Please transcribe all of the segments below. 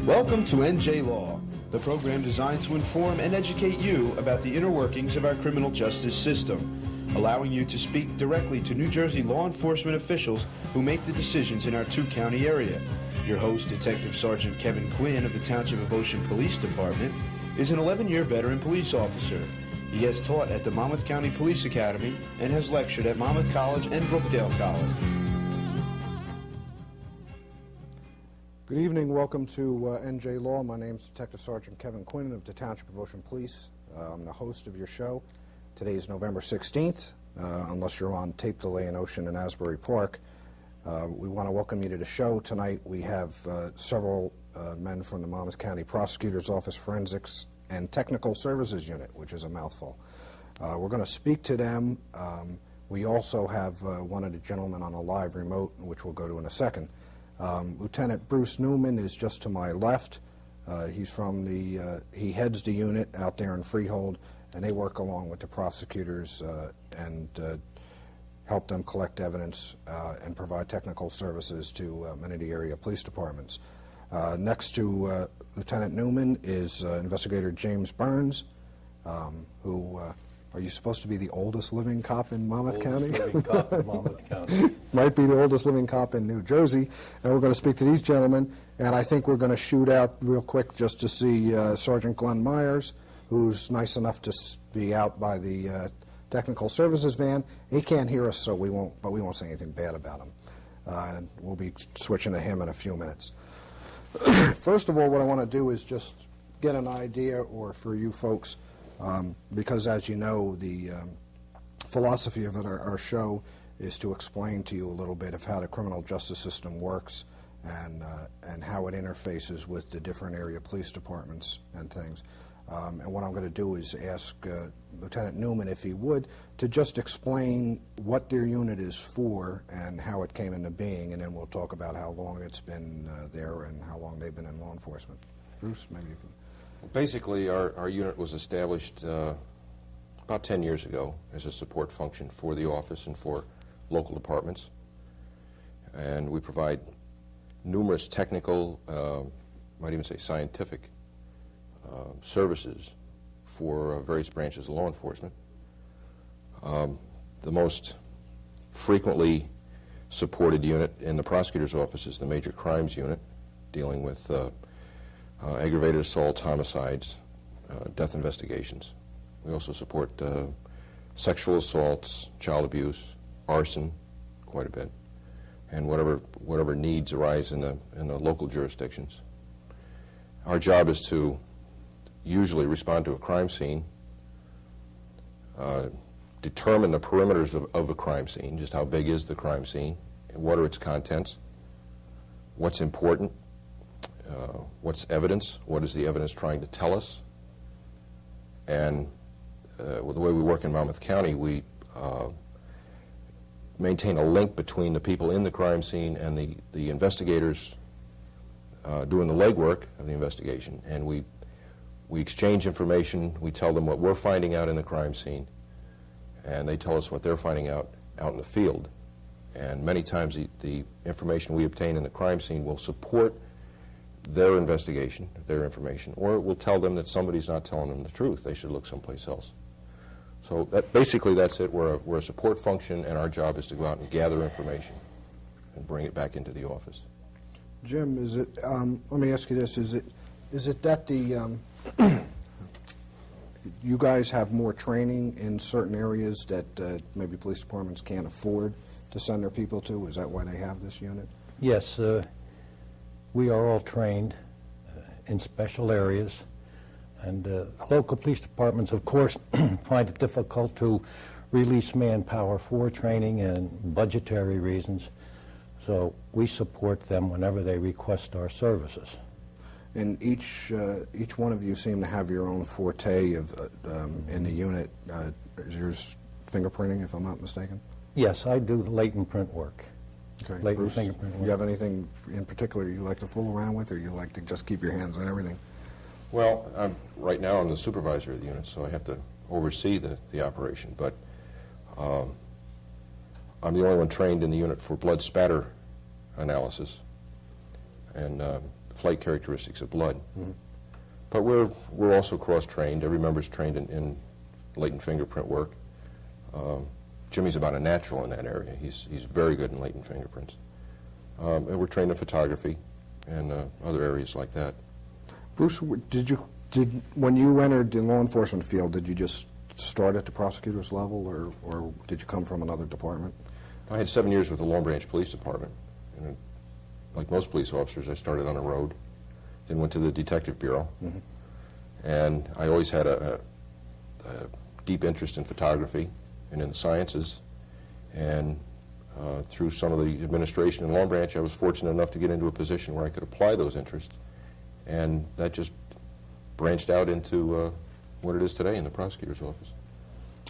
Welcome to NJ Law, the program designed to inform and educate you about the inner workings of our criminal justice system, allowing you to speak directly to New Jersey law enforcement officials who make the decisions in our two-county area. Your host, Detective Sgt Kevin Quinn of the Township of Ocean Police Department, is an 11-year veteran police officer. He has taught at the Monmouth County Police Academy and has lectured at Monmouth College and Brookdale College. Good evening. Welcome to NJ Law. My name is Detective Sgt Kevin Quinn of the Township of Ocean Police. I'm the host of your show. Today is November 16th, unless you're on tape delay in Ocean and Asbury Park. We want to welcome you to the show. Tonight we have several men from the Monmouth County Prosecutor's Office Forensics and Technical Services Unit, which is a mouthful. We're going to speak to them. We also have one of the gentlemen on a live remote, which we'll go to in a second. Lieutenant Bruce Newman is just to my left. He's from he heads the unit out there in Freehold, and they work along with the prosecutors and help them collect evidence and provide technical services to many of the area police departments. Next to Lieutenant Newman is Investigator James Burns, who are you supposed to be the oldest living cop in Monmouth County? Living cop in Monmouth County. Might be the oldest living cop in New Jersey. And we're going to speak to these gentlemen, and I think we're going to shoot out real quick just to see Sgt Glenn Meyers, who's nice enough to be out by the technical services van. He can't hear us, so we won't say anything bad about him. And we'll be switching to him in a few minutes. First of all, what I want to do is just get an idea, or for you folks, because as you know, the philosophy of our show is to explain to you a little bit of how the criminal justice system works and how it interfaces with the different area police departments and things. And what I'm going to do is ask Lieutenant Newman, if he would, to just explain what their unit is for and how it came into being, and then we'll talk about how long it's been there and how long they've been in law enforcement. Bruce, maybe you can. Basically, our unit was established about 10 years ago as a support function for the office and for local departments. And we provide numerous technical, might even say scientific, services for various branches of law enforcement. The most frequently supported unit in the prosecutor's office is the Major Crimes Unit, dealing with aggravated assaults, homicides, death investigations. We also support sexual assaults, child abuse, arson, quite a bit, and whatever needs arise in the local jurisdictions. Our job is to usually respond to a crime scene, determine the perimeters of a crime scene, just how big is the crime scene, what are its contents, what's important, what's evidence, what is the evidence trying to tell us, and with the way we work in Monmouth County, we maintain a link between the people in the crime scene and the investigators doing the legwork of the investigation, and we exchange information. We tell them what we're finding out in the crime scene, and they tell us what they're finding out in the field. And many times the information we obtain in the crime scene will support their investigation, their information, or it will tell them that somebody's not telling them the truth. They should look someplace else. So basically that's it. We're a support function, and our job is to go out and gather information and bring it back into the office. Jim, is it? Let me ask you this: Is it that the you guys have more training in certain areas that maybe police departments can't afford to send their people to? Is that why they have this unit? Yes, we are all trained in special areas, and local police departments, of course, find it difficult to release manpower for training and budgetary reasons, so we support them whenever they request our services. And each one of you seem to have your own forte of in the unit. Is yours fingerprinting, if I'm not mistaken? Yes, I do latent print work. Okay, Latent Bruce, fingerprint work. you have anything in particular you like to fool around with, or you like to just keep your hands on everything? Well, right now I'm the supervisor of the unit, so I have to oversee the operation, but I'm the only one trained in the unit for blood spatter analysis. And flight characteristics of blood. But we're also cross-trained. Every member's trained in latent fingerprint work. Jimmy's about a natural in that area. He's very good in latent fingerprints. And we're trained in photography and other areas like that. Bruce, when you entered the law enforcement field, did you just start at the prosecutor's level, or did you come from another department? I had 7 years with the Long Branch Police Department. And like most police officers, I started on the road, then went to the Detective Bureau. And I always had a deep interest in photography and in the sciences. And through some of the administration in Long Branch, I was fortunate enough to get into a position where I could apply those interests. And that just branched out into what it is today in the prosecutor's office.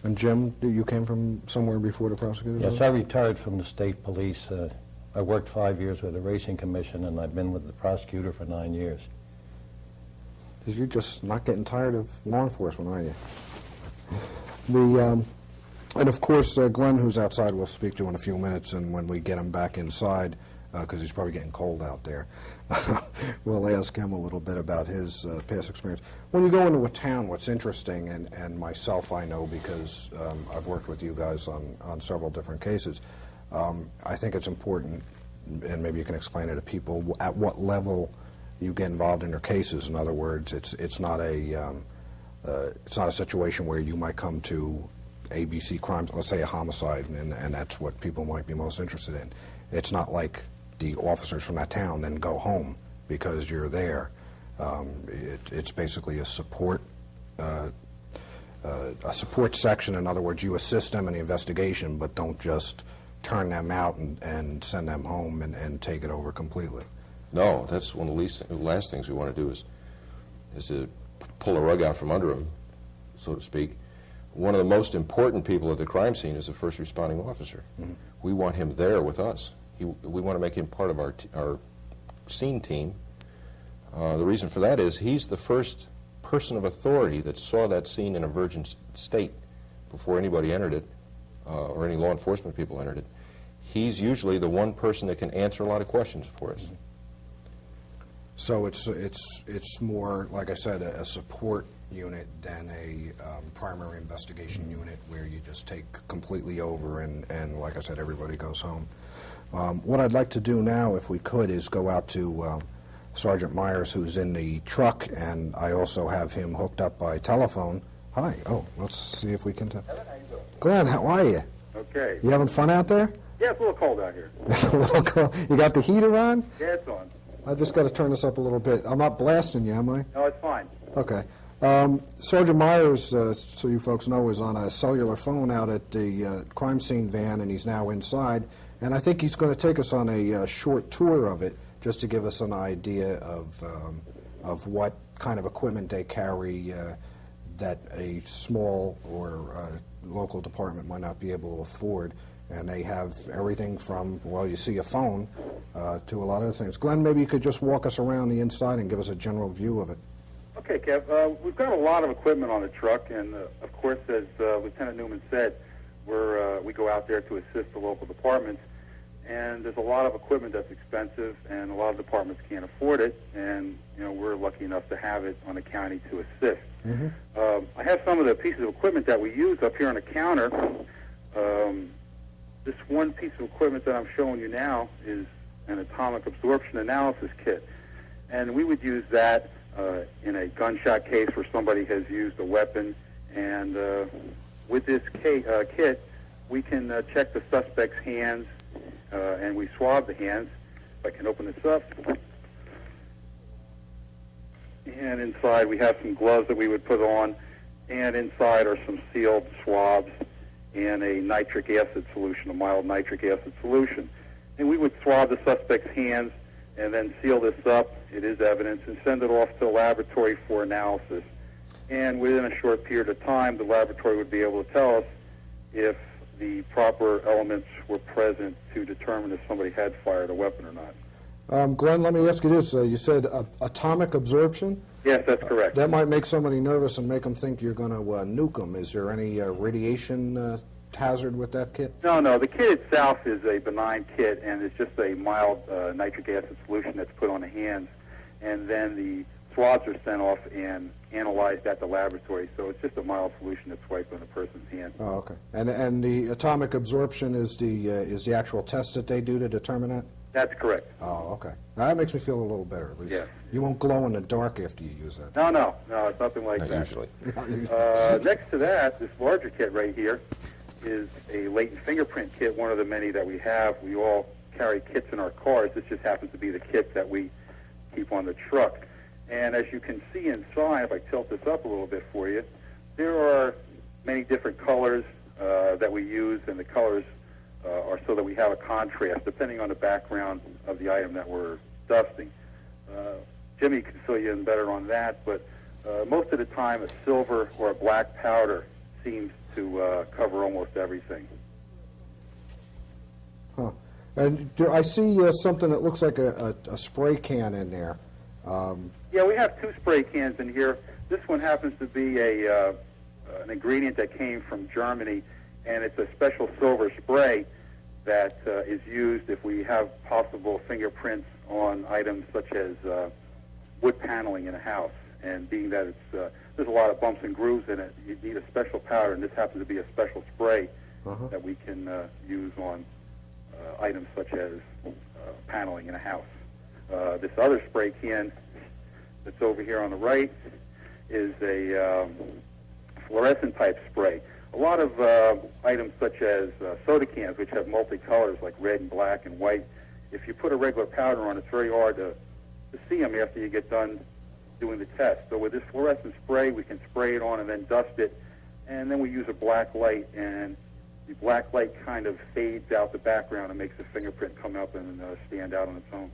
And Jim, you came from somewhere before the prosecutor's office? Yes, I retired from the state police. I worked 5 years with the Racing Commission, and I've been with the prosecutor for 9 years. You're just not getting tired of law enforcement, are you? And of course, Glenn, who's outside, we'll speak to in a few minutes, and when we get him back inside, because he's probably getting cold out there, we'll ask him a little bit about his past experience. When you go into a town, what's interesting, and myself I know because I've worked with you guys on several different cases, I think it's important, and maybe you can explain it to people, at what level you get involved in their cases. In other words, it's not a situation where you might come to ABC crimes, let's say a homicide, and that's what people might be most interested in. It's not like the officers from that town then go home because you're there. It's basically a support section. In other words, you assist them in the investigation, but don't just turn them out and send them home and take it over completely. No, that's one of the last things we want to do is to pull a rug out from under them, so to speak. One of the most important people at the crime scene is the first responding officer. We want him there with us. We want to make him part of our scene team. The reason for that is he's the first person of authority that saw that scene in a virgin state before anybody entered it, or any law enforcement people entered it. He's usually the one person that can answer a lot of questions for us. So it's more, like I said, a support unit than a primary investigation unit where you just take completely over and like I said, everybody goes home. What I'd like to do now, if we could, is go out to Sgt Meyers, who's in the truck, and I also have him hooked up by telephone. Hi. Oh, let's see if we can tell. Kevin, how you doing? Glenn, how are you? Okay. You having fun out there? Yeah, it's a little cold out here. It's a little cold. You got the heater on? Yeah, it's on. I just got to turn this up a little bit. I'm not blasting you, am I? No, it's fine. Okay. Sgt Meyers, so you folks know, is on a cellular phone out at the crime scene van, and he's now inside. And I think he's going to take us on a short tour of it, just to give us an idea of what kind of equipment they carry that a small or local department might not be able to afford. And they have everything from, well, you see a phone, to a lot of things. Glenn, maybe you could just walk us around the inside and give us a general view of it. Okay, Kev. We've got a lot of equipment on the truck, and of course, as Lieutenant Newman said, we go out there to assist the local departments. And there's a lot of equipment that's expensive, and a lot of departments can't afford it. And we're lucky enough to have it on the county to assist. I have some of the pieces of equipment that we use up here on the counter. This one piece of equipment that I'm showing you now is an atomic absorption analysis kit, and we would use that in a gunshot case where somebody has used a weapon. And with this kit, we can check the suspect's hands, and we swab the hands. If I can open this up. And inside we have some gloves that we would put on, and inside are some sealed swabs and a nitric acid solution, a mild nitric acid solution. And we would swab the suspect's hands and then seal this up, it is evidence, and send it off to the laboratory for analysis. And within a short period of time, the laboratory would be able to tell us if the proper elements were present to determine if somebody had fired a weapon or not. Glenn, let me ask you this. You said atomic absorption? Yes, that's correct. That might make somebody nervous and make them think you're going to nuke them. Is there any radiation hazard with that kit? No. The kit itself is a benign kit, and it's just a mild nitric acid solution that's put on the hands. and then the swabs are sent off and analyzed at the laboratory. So it's just a mild solution that's wiped on the person's hand. Oh, okay. And the atomic absorption is the actual test that they do to determine that? That's correct. Oh, okay. Now, that makes me feel a little better, at least. Yes. You won't glow in the dark after you use that. No, it's nothing like Not that. usually. Next to that, this larger kit right here is a latent fingerprint kit, one of the many that we have. We all carry kits in our cars. This just happens to be the kit that we keep on the truck. And as you can see inside, if I tilt this up a little bit for you, there are many different colors that we use, and the colors are so that we have a contrast depending on the background of the item that we're dusting. Jimmy can fill you in better on that, but most of the time a silver or a black powder seems to cover almost everything. Huh. And I see something that looks like a spray can in there. Yeah, we have two spray cans in here. This one happens to be an ingredient that came from Germany, and it's a special silver spray that is used if we have possible fingerprints on items such as wood paneling in a house. And being that it's there's a lot of bumps and grooves in it, you need a special powder, and this happens to be a special spray that we can use on items such as paneling in a house. This other spray can that's over here on the right is a fluorescent type spray. A lot of items such as soda cans, which have multicolors like red and black and white, if you put a regular powder on, it's very hard to see them after you get done doing the test. So with this fluorescent spray, we can spray it on and then dust it, and then we use a black light, and the black light kind of fades out the background and makes the fingerprint come up and stand out on its own.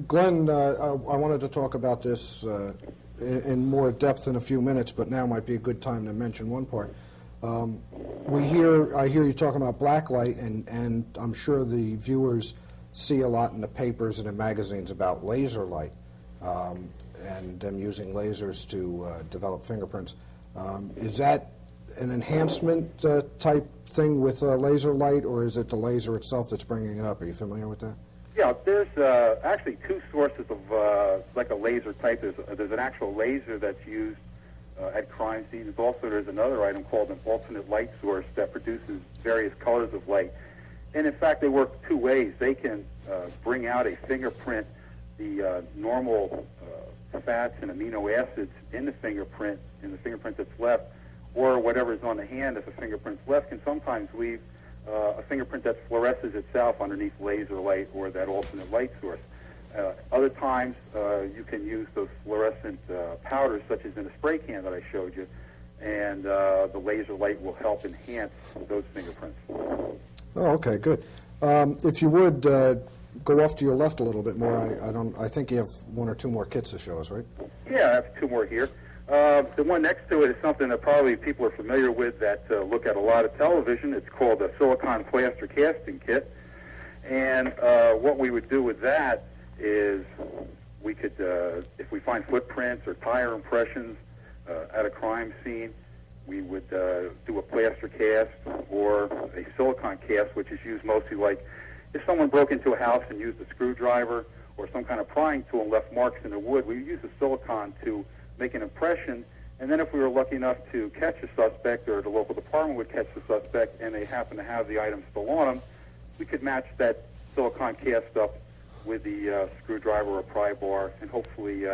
Glenn, I wanted to talk about this in more depth in a few minutes, but now might be a good time to mention one part. I hear you talking about black light, and I'm sure the viewers see a lot in the papers and in magazines about laser light and them using lasers to develop fingerprints. Is that an enhancement type thing with laser light, or is it the laser itself that's bringing it up? Are you familiar with that? Yeah, there's actually two sources of like a laser type. There's an actual laser that's used at crime scenes. There's another item called an alternate light source that produces various colors of light. And in fact, they work two ways. They can bring out a fingerprint, the normal fats and amino acids in the fingerprint that's left, or whatever's on the hand if a fingerprint's left, can sometimes leave a fingerprint that fluoresces itself underneath laser light or that alternate light source. Other times, you can use those fluorescent powders, such as in the spray can that I showed you, and the laser light will help enhance those fingerprints. Oh, okay, good. If you would go off to your left a little bit more. I think you have one or two more kits to show us, right? Yeah, I have two more here. The one next to it is something that probably people are familiar with that look at a lot of television. It's called a silicone plaster casting kit. And what we would do with that is we could, if we find footprints or tire impressions at a crime scene, we would do a plaster cast or a silicone cast, which is used mostly like if someone broke into a house and used a screwdriver or some kind of prying tool and left marks in the wood, we would use the silicone to make an impression, and then if we were lucky enough to catch a suspect, or the local department would catch the suspect and they happen to have the item still on them, we could match that silicone cast up with the screwdriver or pry bar and hopefully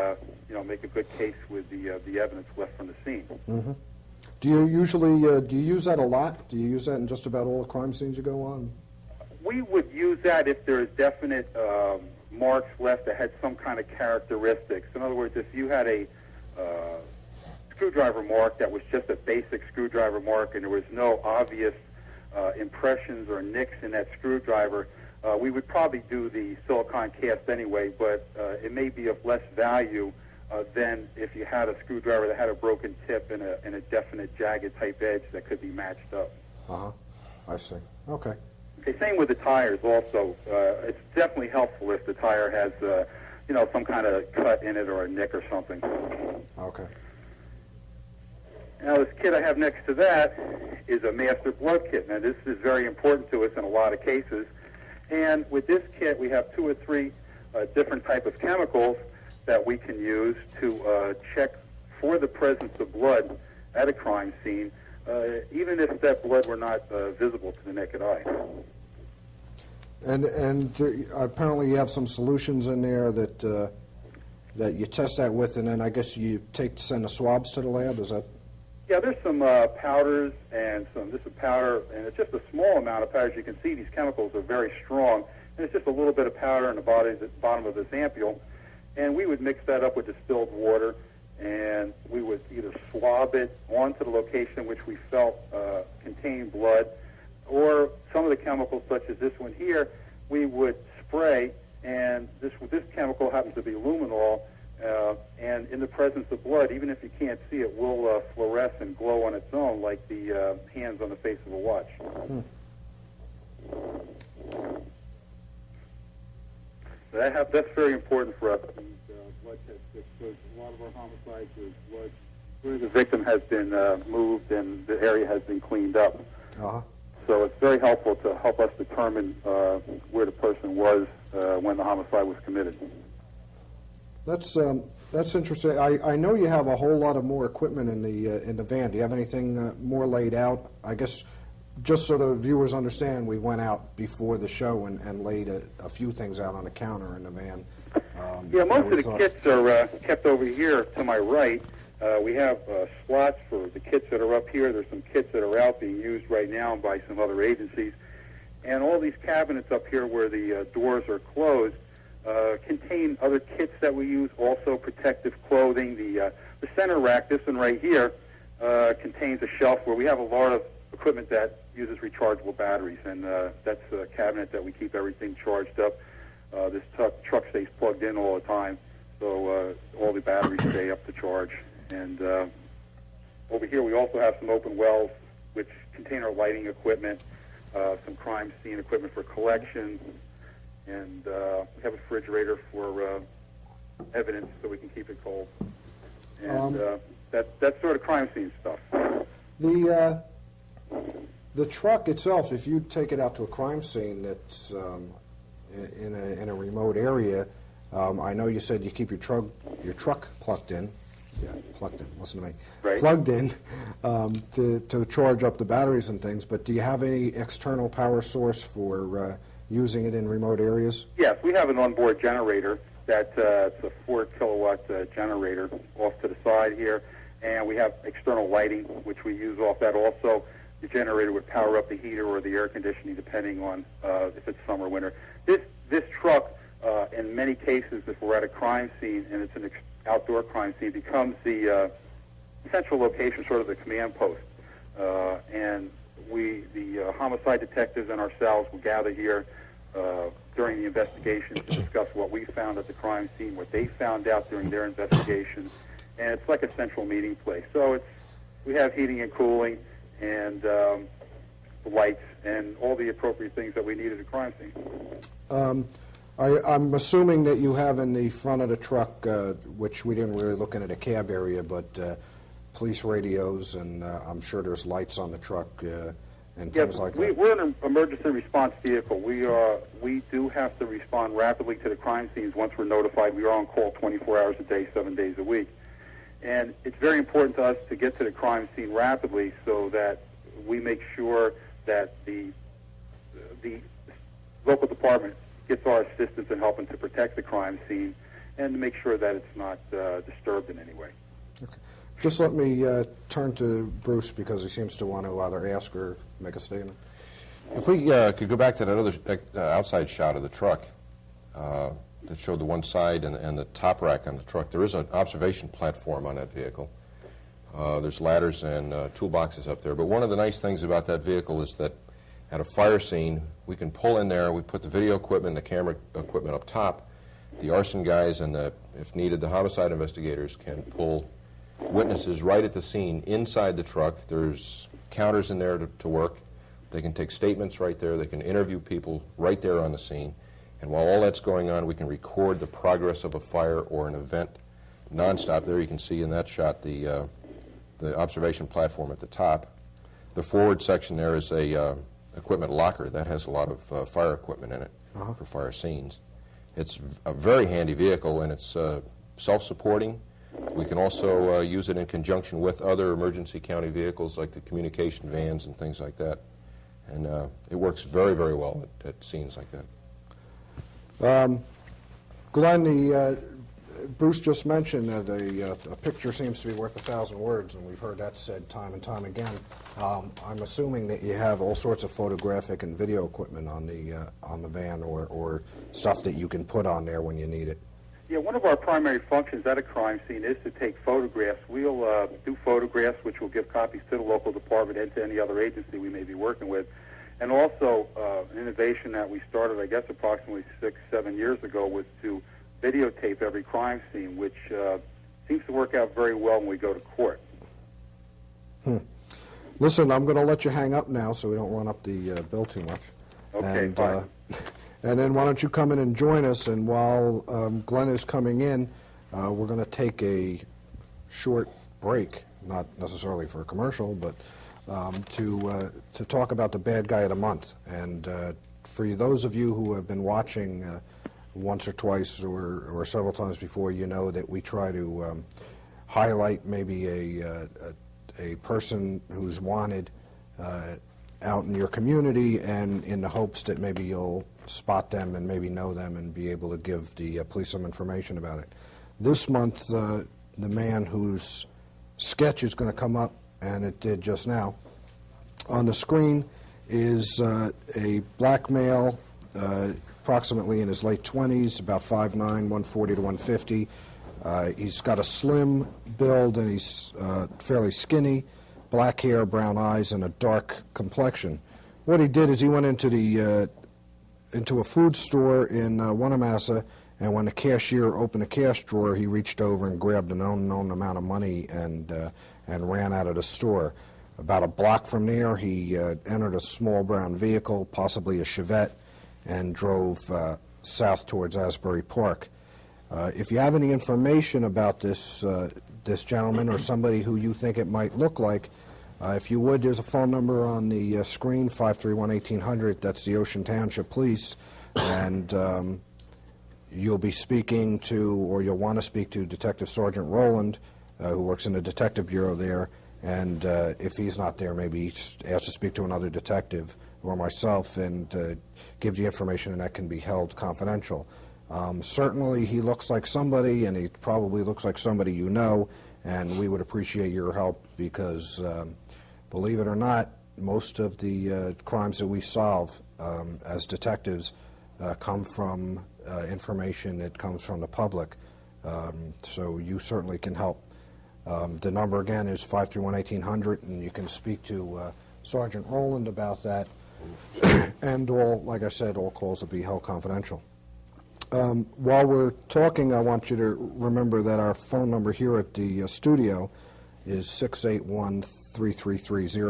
make a good case with the evidence left from the scene. Mm-hmm. Do you usually do you use that a lot? Do you use that in just about all the crime scenes you go on? We would use that if there is definite marks left that had some kind of characteristics. In other words, if you had a screwdriver mark that was just a basic screwdriver mark and there was no obvious impressions or nicks in that screwdriver, we would probably do the silicone cast anyway, but it may be of less value than if you had a screwdriver that had a broken tip and a definite jagged type edge that could be matched up. Uh-huh. I see. Okay. Okay, same with the tires also. It's definitely helpful if the tire has some kind of cut in it or a nick or something. Okay. Now, this kit I have next to that is a master blood kit. Now, this is very important to us in a lot of cases. And with this kit, we have two or three different type of chemicals that we can use to check for the presence of blood at a crime scene, even if that blood were not visible to the naked eye. And apparently you have some solutions in there that that you test that with, and then I guess you send the swabs to the lab. Is that? Yeah, there's some powders and this is powder, and it's just a small amount of powder. As you can see, these chemicals are very strong, and it's just a little bit of powder in the bottom of this ampule, and we would mix that up with distilled water, and we would either swab it onto the location which we felt contained blood, or some of the chemicals, such as this one here, we would spray, and this chemical happens to be luminol, and in the presence of blood, even if you can't see it, will fluoresce and glow on its own like the hands on the face of a watch. That's very important for us. Blood tests, because a lot of our homicides is blood where the victim has been moved and the area has been cleaned up. Uh-huh. So it's very helpful to help us determine where the person was when the homicide was committed. That's interesting. I know you have a whole lot of more equipment in the van. Do you have anything more laid out? I guess just so the viewers understand, we went out before the show and laid a few things out on the counter in the van. Yeah, most of the kits are kept over here to my right. We have slots for the kits that are up here. There's some kits that are out being used right now by some other agencies. And all these cabinets up here where the doors are closed contain other kits that we use, also protective clothing. The center rack, this one right here, contains a shelf where we have a lot of equipment that uses rechargeable batteries, and that's a cabinet that we keep everything charged up. This truck stays plugged in all the time, so all the batteries stay up to charge. And over here we also have some open wells which contain our lighting equipment, some crime scene equipment for collection, and we have a refrigerator for evidence so we can keep it cold. And that's sort of crime scene stuff. The truck itself, if you take it out to a crime scene that's in a remote area, I know you said you keep your truck plugged in. Yeah, plugged in. Listen to me. Right. Plugged in to charge up the batteries and things. But do you have any external power source for using it in remote areas? Yes, we have an onboard generator. It's a 4-kilowatt generator off to the side here, and we have external lighting, which we use off that also. The generator would power up the heater or the air conditioning, depending on if it's summer or winter. This truck, in many cases, if we're at a crime scene and it's an outdoor crime scene, becomes the central location, sort of the command post. And the homicide detectives and ourselves will gather here during the investigation to discuss what we found at the crime scene, what they found out during their investigation, and it's like a central meeting place. So we have heating and cooling and the lights and all the appropriate things that we need at a crime scene. I'm assuming that you have in the front of the truck, which we didn't really look into the cab area, but police radios, and I'm sure there's lights on the truck and things like that. We're an emergency response vehicle. We do have to respond rapidly to the crime scenes once we're notified. We are on call 24 hours a day, 7 days a week. And it's very important to us to get to the crime scene rapidly so that we make sure that the local department gets our assistance in helping to protect the crime scene and to make sure that it's not disturbed in any way. Okay. Just let me turn to Bruce because he seems to want to either ask or make a statement. If we could go back to that other outside shot of the truck that showed the one side and the top rack on the truck, there is an observation platform on that vehicle. There's ladders and toolboxes up there. But one of the nice things about that vehicle is that at a fire scene, we can pull in there, we put the video equipment and the camera equipment up top. The arson guys and, if needed, the homicide investigators can pull witnesses right at the scene inside the truck. There's counters in there to work. They can take statements right there. They can interview people right there on the scene. And while all that's going on, we can record the progress of a fire or an event nonstop. There you can see in that shot the observation platform at the top. The forward section there is a equipment locker that has a lot of fire equipment in it for fire scenes. It's a very handy vehicle, and it's self-supporting. We can also use it in conjunction with other emergency county vehicles like the communication vans and things like that. And it works very, very well at scenes like that. Glenn, Bruce just mentioned that a picture seems to be worth 1,000 words, and we've heard that said time and time again. I'm assuming that you have all sorts of photographic and video equipment on the van, or stuff that you can put on there when you need it. Yeah, one of our primary functions at a crime scene is to take photographs. We'll do photographs, which will give copies to the local department and to any other agency we may be working with. And also, an innovation that we started, I guess, approximately 6-7 years ago was to videotape every crime scene, which seems to work out very well when we go to court. Listen, I'm going to let you hang up now so we don't run up the bill too much. Okay, fine. And then why don't you come in and join us, and while Glenn is coming in, we're going to take a short break, not necessarily for a commercial, but to talk about the bad guy of the month. And for those of you who have been watching once or twice or several times before, you know that we try to highlight maybe a person who's wanted out in your community, and in the hopes that maybe you'll spot them and maybe know them and be able to give the police some information about it. This month, the man whose sketch is going to come up, and it did just now, on the screen is a black male, approximately in his late 20s, about 5'9", 140 to 150. He's got a slim build, and he's fairly skinny, black hair, brown eyes, and a dark complexion. What he did is he went into a food store in Wanamassa, and when the cashier opened a cash drawer, he reached over and grabbed an unknown amount of money and ran out of the store. About a block from there, he entered a small brown vehicle, possibly a Chevette, and drove south towards Asbury Park. If you have any information about this gentleman or somebody who you think it might look like, if you would, there's a phone number on the screen, 531-1800. That's the Ocean Township Police, and you'll be speaking to, or you'll want to speak to, Detective Sergeant Rowland, who works in the Detective Bureau there, and if he's not there, maybe ask to speak to another detective or myself and give you information, and that can be held confidential. Certainly he looks like somebody, and he probably looks like somebody you know, and we would appreciate your help because, believe it or not, most of the crimes that we solve as detectives come from information that comes from the public, so you certainly can help. The number again is 531-1800, and you can speak to Sergeant Rowland about that, and all, like I said, all calls will be held confidential. While we're talking, I want you to remember that our phone number here at the studio is 681-3330 to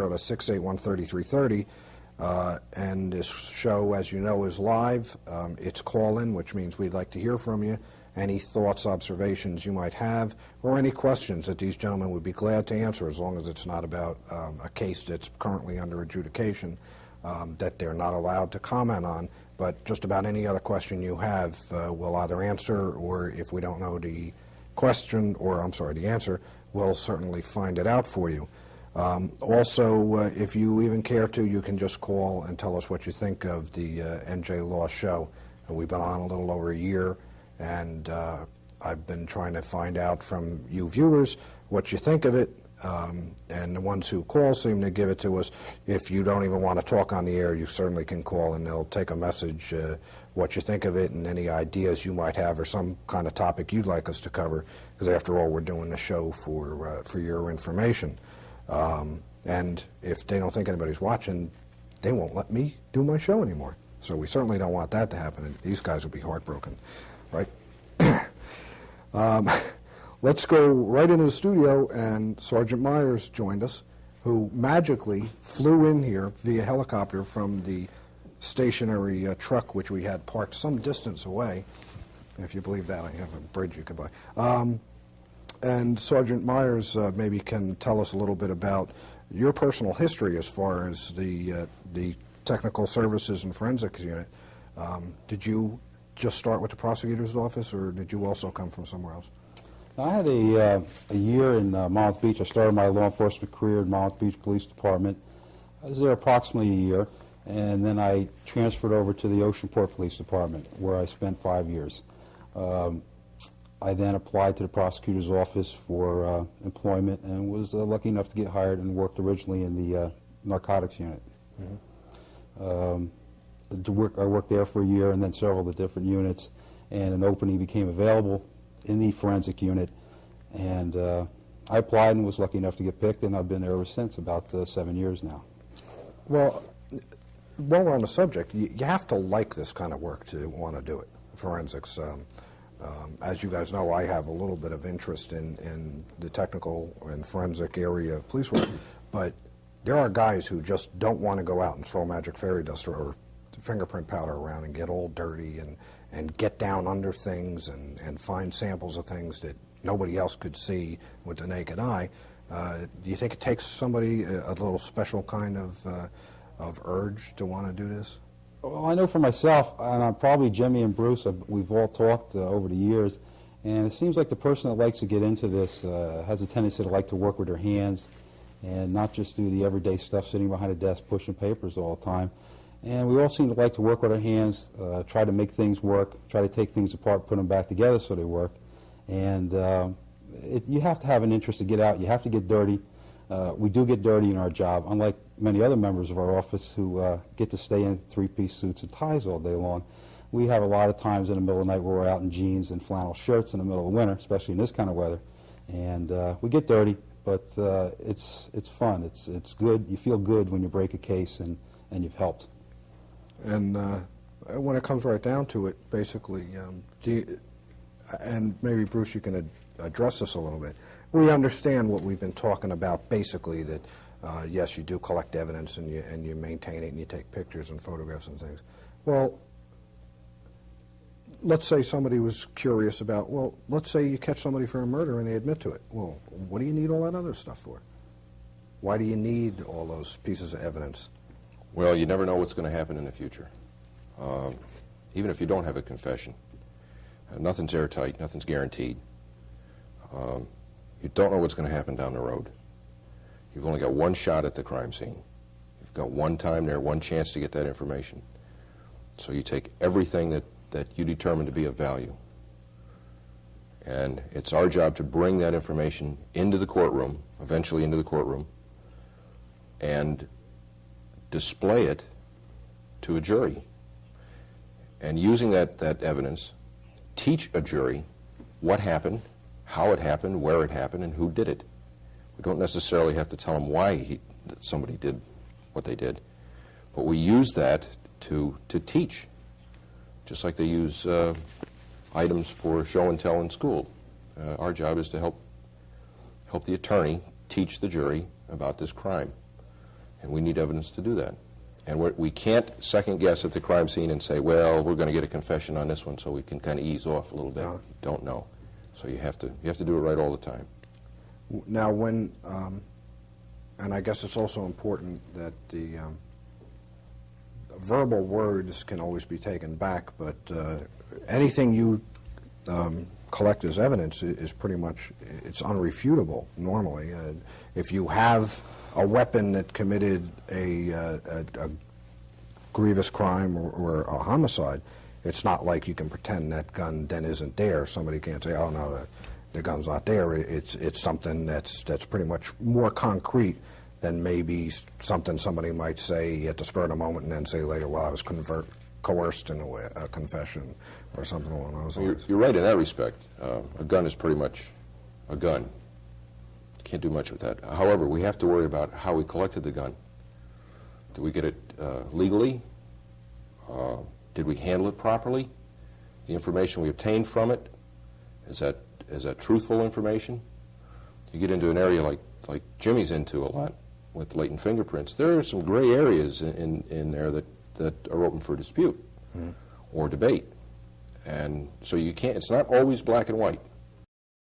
681-3330, and this show, as you know, is live. It's call-in, which means we'd like to hear from you. Any thoughts, observations you might have, or any questions that these gentlemen would be glad to answer, as long as it's not about a case that's currently under adjudication that they're not allowed to comment on. But just about any other question you have, we'll either answer, or if we don't know the question, or I'm sorry, the answer, we'll certainly find it out for you. Also, if you even care to, you can just call and tell us what you think of the NJ Law show. We've been on a little over a year, and I've been trying to find out from you viewers what you think of it. And the ones who call seem to give it to us. If you don't even want to talk on the air, you certainly can call, and they'll take a message, what you think of it, and any ideas you might have, or some kind of topic you'd like us to cover, because after all, we're doing the show for your information. And if they don't think anybody's watching, they won't let me do my show anymore. So we certainly don't want that to happen, and these guys will be heartbroken, right? Let's go right into the studio, and Sergeant Meyers joined us, who magically flew in here via helicopter from the stationary truck which we had parked some distance away. If you believe that, I have a bridge you could buy. And Sergeant Meyers maybe can tell us a little bit about your personal history as far as the Technical Services and Forensics Unit. Did you just start with the prosecutor's office, or did you also come from somewhere else? I had a year in Monmouth Beach. I started my law enforcement career in Monmouth Beach Police Department. I was there approximately a year, and then I transferred over to the Oceanport Police Department, where I spent 5 years. I then applied to the prosecutor's office for employment and was lucky enough to get hired and worked originally in the narcotics unit. I worked there for a year and then several of the different units, and an opening became available in the forensic unit, and I applied and was lucky enough to get picked, and I've been there ever since, about 7 years now. Well, while we're on the subject, you have to like this kind of work to want to do it, forensics. As you guys know, I have a little bit of interest in the technical and forensic area of police work, but there are guys who just don't want to go out and throw magic fairy dust or fingerprint powder around and get all dirty and get down under things and find samples of things that nobody else could see with the naked eye. Do you think it takes somebody a little special kind of urge to want to do this? Well, I know for myself, and probably Jimmy and Bruce, we've all talked over the years, and it seems like the person that likes to get into this has a tendency to like to work with their hands and not just do the everyday stuff sitting behind a desk pushing papers all the time. And we all seem to like to work with our hands, try to make things work, try to take things apart, put them back together so they work. And you have to have an interest to get out. You have to get dirty. We do get dirty in our job, unlike many other members of our office who get to stay in three-piece suits and ties all day long. We have a lot of times in the middle of the night where we're out in jeans and flannel shirts in the middle of winter, especially in this kind of weather. And we get dirty, but it's fun. It's good. You feel good when you break a case and you've helped. And when it comes right down to it, basically, and maybe Bruce, you can address this a little bit. We understand what we've been talking about, basically, that yes, you do collect evidence and you maintain it and you take pictures and photographs and things. Well, let's say somebody was curious about, well, let's say you catch somebody for a murder and they admit to it. Well, what do you need all that other stuff for? Why do you need all those pieces of evidence? Well, you never know what's going to happen in the future. Even if you don't have a confession. Nothing's airtight, nothing's guaranteed. You don't know what's going to happen down the road. You've only got one shot at the crime scene. You've got one time there, one chance to get that information. So you take everything that you determine to be of value. And it's our job to bring that information into the courtroom, eventually into the courtroom, and display it to a jury. And using that evidence, teach a jury what happened, how it happened, where it happened, and who did it. We don't necessarily have to tell them why somebody did what they did, but we use that to teach, just like they use items for show and tell in school. Our job is to help the attorney teach the jury about this crime, and we need evidence to do that. And we can't second guess at the crime scene and say, well, we're going to get a confession on this one so we can kind of ease off a little bit. You don't know. So you have to do it right all the time. Now, when, and I guess it's also important that the verbal words can always be taken back, but anything you collect as evidence is pretty much, it's unrefutable normally. If you have a weapon that committed a grievous crime or a homicide, it's not like you can pretend that gun then isn't there. Somebody can't say, oh no, the gun's not there. It's something that's pretty much more concrete than maybe something somebody might say at the spur of the moment and then say later, well, I was coerced in a confession or something along those lines. You're right in that respect. A gun is pretty much a gun. Can't do much with that. However, we have to worry about how we collected the gun. Did we get it legally? Did we handle it properly? The information we obtained from it, is that truthful information? You get into an area like Jimmy's into a lot with latent fingerprints. There are some gray areas in there that are open for dispute or debate. And so you can't, it's not always black and white.